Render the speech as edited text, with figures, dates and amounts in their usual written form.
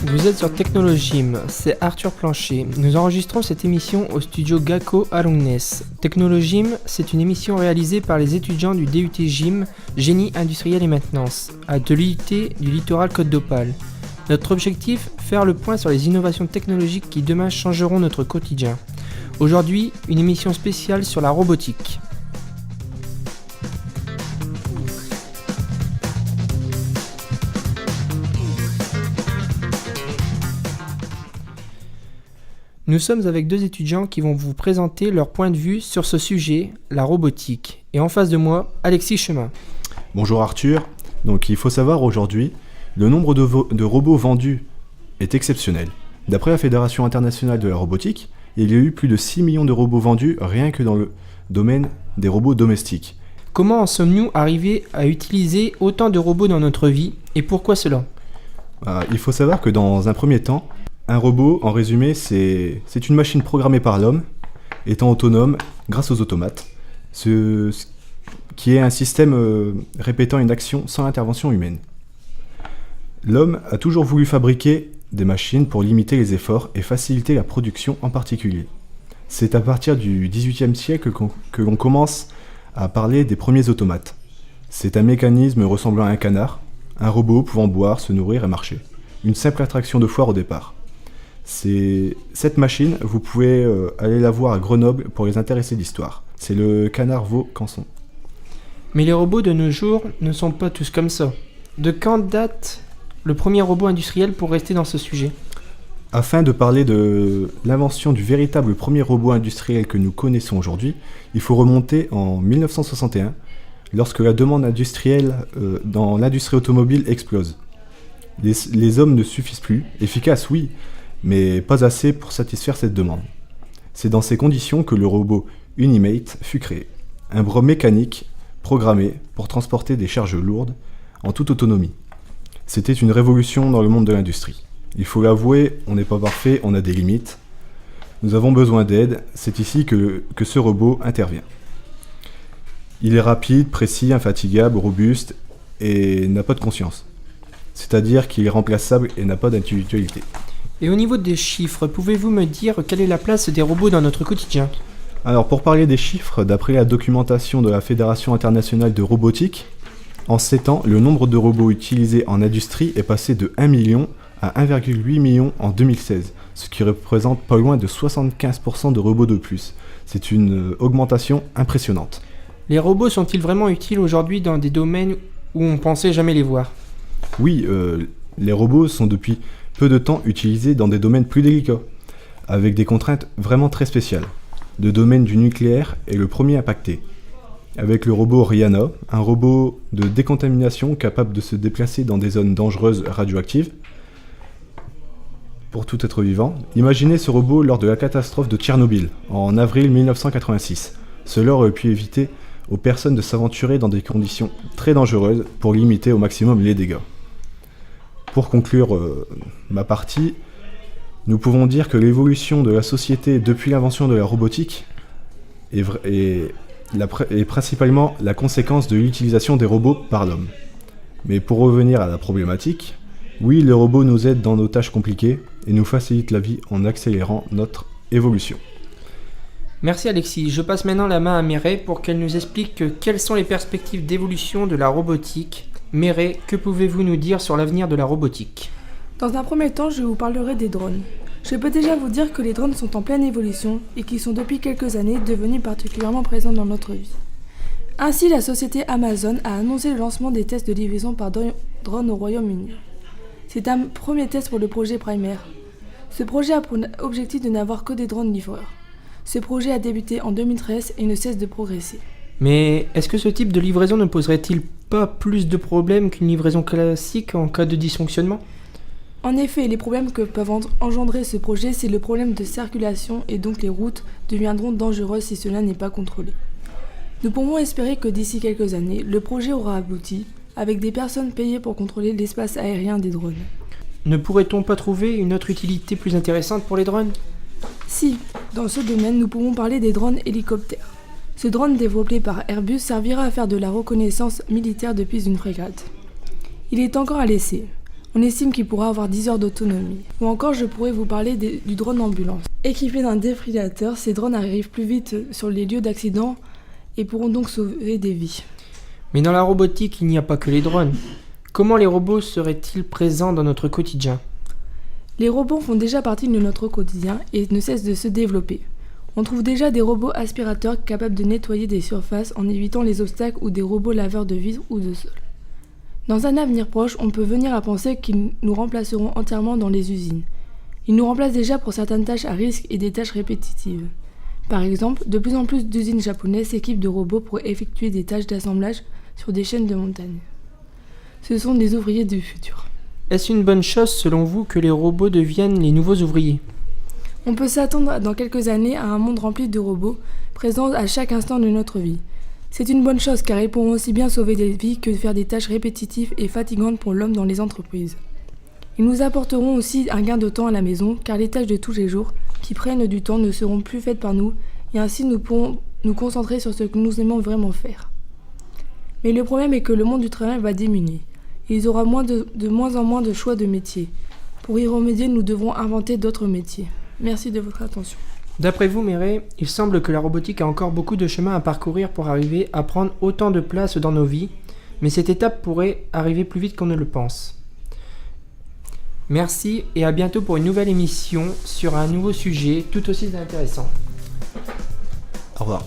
Vous êtes sur Technologym, c'est Arthur Plancher. Nous enregistrons cette émission au studio Gakko à Longnes. Technologym, c'est une émission réalisée par les étudiants du DUT Gym, Génie industriel et maintenance, de l'UIT du littoral Côte d'Opale. Notre objectif, faire le point sur les innovations technologiques qui demain changeront notre quotidien. Aujourd'hui, une émission spéciale sur la robotique. Nous sommes avec deux étudiants qui vont vous présenter leur point de vue sur ce sujet, la robotique. Et en face de moi, Alexis Chemin. Bonjour Arthur. Donc il faut savoir aujourd'hui, le nombre de robots vendus est exceptionnel. D'après la Fédération internationale de la robotique, il y a eu plus de 6 millions de robots vendus rien que dans le domaine des robots domestiques. Comment en sommes-nous arrivés à utiliser autant de robots dans notre vie et pourquoi cela ? Il faut savoir que dans un premier temps, un robot, en résumé, c'est une machine programmée par l'homme, étant autonome grâce aux automates, qui est un système répétant une action sans intervention humaine. L'homme a toujours voulu fabriquer des machines pour limiter les efforts et faciliter la production en particulier. C'est à partir du XVIIIe siècle que l'on commence à parler des premiers automates. C'est un mécanisme ressemblant à un canard, un robot pouvant boire, se nourrir et marcher. Une simple attraction de foire au départ. Cette machine, vous pouvez aller la voir à Grenoble pour les intéresser d'histoire. C'est le canard Vaucanson. Mais les robots de nos jours ne sont pas tous comme ça. De quand date le premier robot industriel pour rester dans ce sujet ? Afin de parler de l'invention du véritable premier robot industriel que nous connaissons aujourd'hui, il faut remonter en 1961, lorsque la demande industrielle dans l'industrie automobile explose. Les hommes ne suffisent plus, efficaces oui, mais pas assez pour satisfaire cette demande. C'est dans ces conditions que le robot Unimate fut créé. Un bras mécanique programmé pour transporter des charges lourdes en toute autonomie. C'était une révolution dans le monde de l'industrie. Il faut l'avouer, on n'est pas parfait, on a des limites. Nous avons besoin d'aide, c'est ici que ce robot intervient. Il est rapide, précis, infatigable, robuste et n'a pas de conscience. C'est-à-dire qu'il est remplaçable et n'a pas d'individualité. Et au niveau des chiffres, pouvez-vous me dire quelle est la place des robots dans notre quotidien ? Alors pour parler des chiffres, d'après la documentation de la Fédération internationale de robotique, en 7 ans, le nombre de robots utilisés en industrie est passé de 1 million à 1,8 million en 2016, ce qui représente pas loin de 75% de robots de plus. C'est une augmentation impressionnante. Les robots sont-ils vraiment utiles aujourd'hui dans des domaines où on pensait jamais les voir ? Oui, les robots sont depuis peu de temps utilisés dans des domaines plus délicats, avec des contraintes vraiment très spéciales. Le domaine du nucléaire est le premier impacté, avec le robot Rihanna, un robot de décontamination capable de se déplacer dans des zones dangereuses radioactives pour tout être vivant. Imaginez ce robot lors de la catastrophe de Tchernobyl, en avril 1986. Cela aurait pu éviter aux personnes de s'aventurer dans des conditions très dangereuses pour limiter au maximum les dégâts. Pour conclure ma partie, nous pouvons dire que l'évolution de la société depuis l'invention de la robotique est principalement la conséquence de l'utilisation des robots par l'homme. Mais pour revenir à la problématique, oui, les robots nous aident dans nos tâches compliquées et nous facilitent la vie en accélérant notre évolution. Merci Alexis, je passe maintenant la main à Mireille pour qu'elle nous explique quelles sont les perspectives d'évolution de la robotique. Mireille, que pouvez-vous nous dire sur l'avenir de la robotique ? Dans un premier temps, je vous parlerai des drones. Je peux déjà vous dire que les drones sont en pleine évolution et qu'ils sont depuis quelques années devenus particulièrement présents dans notre vie. Ainsi, la société Amazon a annoncé le lancement des tests de livraison par drone au Royaume-Uni. C'est un premier test pour le projet Primaire. Ce projet a pour objectif de n'avoir que des drones livreurs. Ce projet a débuté en 2013 et ne cesse de progresser. Mais est-ce que ce type de livraison ne poserait-il pas plus de problèmes qu'une livraison classique en cas de dysfonctionnement ? En effet, les problèmes que peuvent engendrer ce projet, c'est le problème de circulation et donc les routes deviendront dangereuses si cela n'est pas contrôlé. Nous pouvons espérer que d'ici quelques années, le projet aura abouti, avec des personnes payées pour contrôler l'espace aérien des drones. Ne pourrait-on pas trouver une autre utilité plus intéressante pour les drones ? Si, Dans ce domaine, nous pouvons parler des drones hélicoptères. Ce drone développé par Airbus servira à faire de la reconnaissance militaire depuis une frégate. Il est encore à l'essai. On estime qu'il pourra avoir 10 heures d'autonomie. Ou encore, je pourrais vous parler du drone ambulance. Équipé d'un défibrillateur, ces drones arrivent plus vite sur les lieux d'accident et pourront donc sauver des vies. Mais dans la robotique, il n'y a pas que les drones. Comment les robots seraient-ils présents dans notre quotidien ? Les robots font déjà partie de notre quotidien et ne cessent de se développer. On trouve déjà des robots aspirateurs capables de nettoyer des surfaces en évitant les obstacles ou des robots laveurs de vitres ou de sol. Dans un avenir proche, on peut venir à penser qu'ils nous remplaceront entièrement dans les usines. Ils nous remplacent déjà pour certaines tâches à risque et des tâches répétitives. Par exemple, de plus en plus d'usines japonaises s'équipent de robots pour effectuer des tâches d'assemblage sur des chaînes de montagnes. Ce sont des ouvriers du futur. Est-ce une bonne chose selon vous que les robots deviennent les nouveaux ouvriers ? On peut s'attendre dans quelques années à un monde rempli de robots, présents à chaque instant de notre vie. C'est une bonne chose car ils pourront aussi bien sauver des vies que faire des tâches répétitives et fatigantes pour l'homme dans les entreprises. Ils nous apporteront aussi un gain de temps à la maison car les tâches de tous les jours qui prennent du temps ne seront plus faites par nous et ainsi nous pourrons nous concentrer sur ce que nous aimons vraiment faire. Mais le problème est que le monde du travail va diminuer. Il y aura de moins en moins de choix de métiers. Pour y remédier, nous devrons inventer d'autres métiers. Merci de votre attention. D'après vous, Mireille, il semble que la robotique a encore beaucoup de chemin à parcourir pour arriver à prendre autant de place dans nos vies, mais cette étape pourrait arriver plus vite qu'on ne le pense. Merci et à bientôt pour une nouvelle émission sur un nouveau sujet tout aussi intéressant. Au revoir.